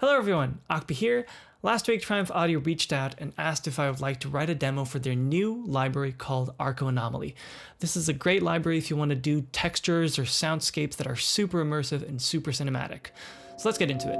Hello everyone, Akbi here. Last week Triumph Audio reached out and asked if I would like to write a demo for their new library called Arco Anomaly. This is a great library if you want to do textures or soundscapes that are super immersive and super cinematic. So let's get into it.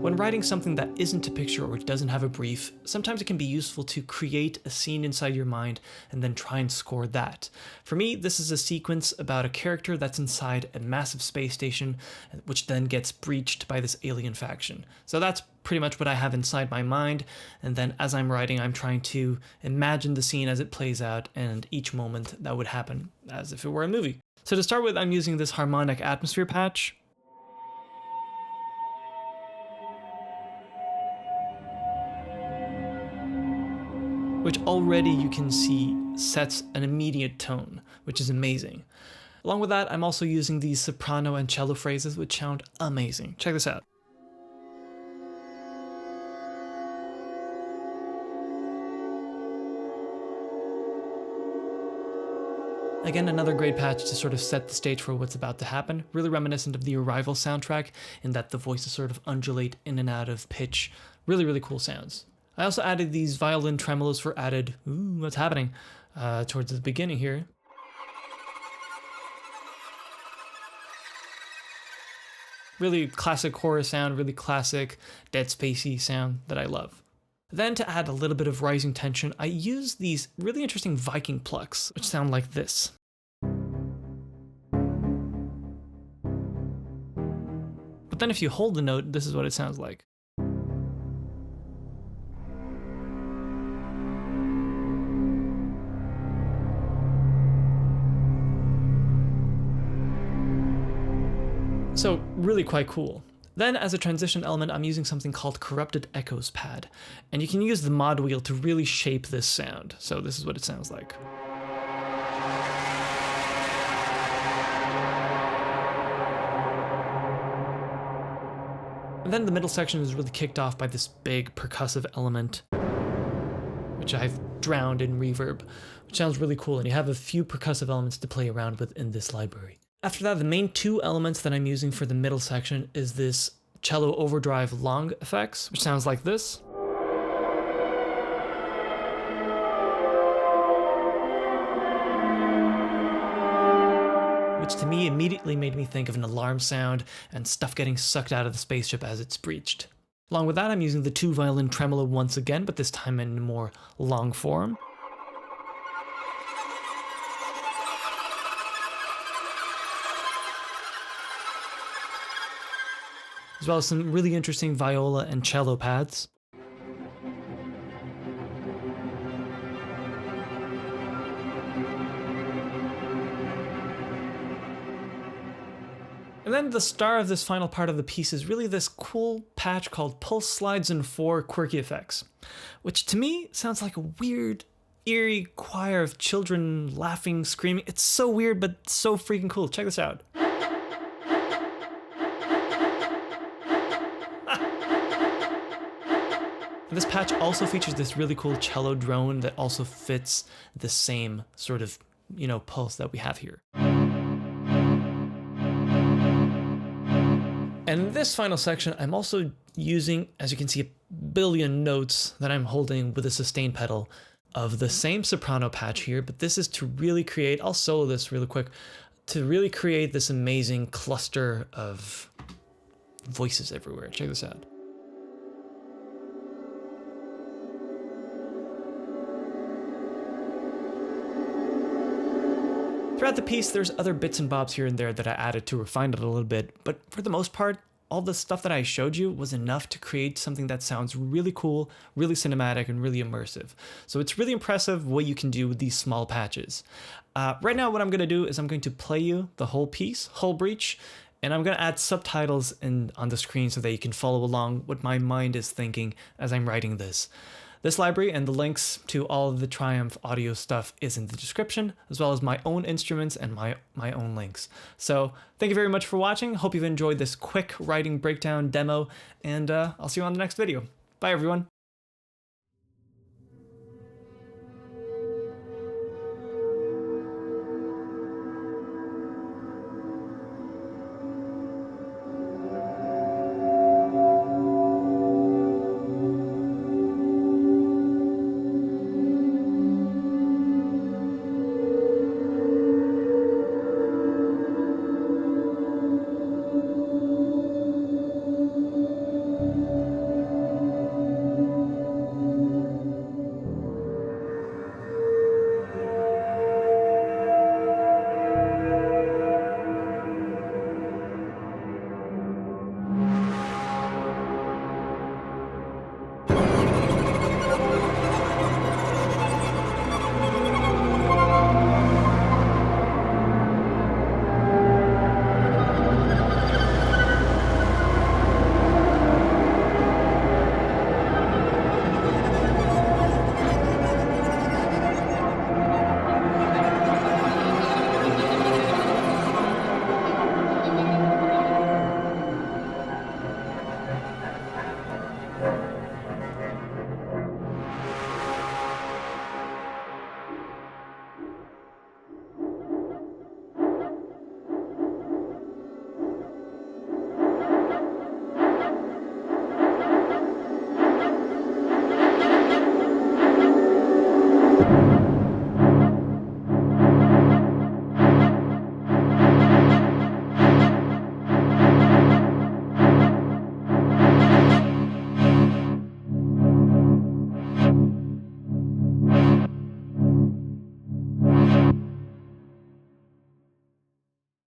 When writing something that isn't a picture or doesn't have a brief, sometimes it can be useful to create a scene inside your mind and then try and score that. For me, this is a sequence about a character that's inside a massive space station, which then gets breached by this alien faction. So that's pretty much what I have inside my mind, and then as I'm writing, I'm trying to imagine the scene as it plays out and each moment that would happen as if it were a movie. So to start with, I'm using this harmonic atmosphere patch. Which already you can see sets an immediate tone, which is amazing. Along with that, I'm also using these soprano and cello phrases, which sound amazing. Check this out. Again, another great patch to sort of set the stage for what's about to happen. Really reminiscent of the Arrival soundtrack in that the voices sort of undulate in and out of pitch. Really, really cool sounds. I also added these violin tremolos for added, what's happening, towards the beginning here. Really classic horror sound, really classic Dead Spacey sound that I love. Then to add a little bit of rising tension, I use these really interesting Viking plucks, which sound like this. But then if you hold the note, this is what it sounds like. So really quite cool. Then as a transition element, I'm using something called Corrupted Echoes Pad, and you can use the mod wheel to really shape this sound. So this is what it sounds like. And then the middle section is really kicked off by this big percussive element, which I've drowned in reverb, which sounds really cool, and you have a few percussive elements to play around with in this library. After that, the main two elements that I'm using for the middle section is this cello overdrive long effects, which sounds like this. Which to me immediately made me think of an alarm sound and stuff getting sucked out of the spaceship as it's breached. Along with that, I'm using the two violin tremolo once again, but this time in more long form. As well as some really interesting viola and cello pads. And then the star of this final part of the piece is really this cool patch called Pulse Slides and 4 Quirky Effects, which to me sounds like a weird, eerie choir of children laughing, screaming. It's so weird, but so freaking cool. Check this out. This patch also features this really cool cello drone that also fits the same sort of, pulse that we have here. And in this final section, I'm also using, as you can see, a billion notes that I'm holding with a sustain pedal of the same soprano patch here, but this is to really create, I'll solo this really quick, to really create this amazing cluster of voices everywhere. Check this out. Throughout the piece, there's other bits and bobs here and there that I added to refine it a little bit, but for the most part, all the stuff that I showed you was enough to create something that sounds really cool, really cinematic, and really immersive. So it's really impressive what you can do with these small patches. Right now, what I'm going to do is I'm going to play you the whole piece, whole breach, and I'm going to add subtitles on the screen so that you can follow along what my mind is thinking as I'm writing this. This library and the links to all of the Triumph audio stuff is in the description, as well as my own instruments and my own links. So thank you very much for watching. Hope you've enjoyed this quick writing breakdown demo, and I'll see you on the next video. Bye everyone.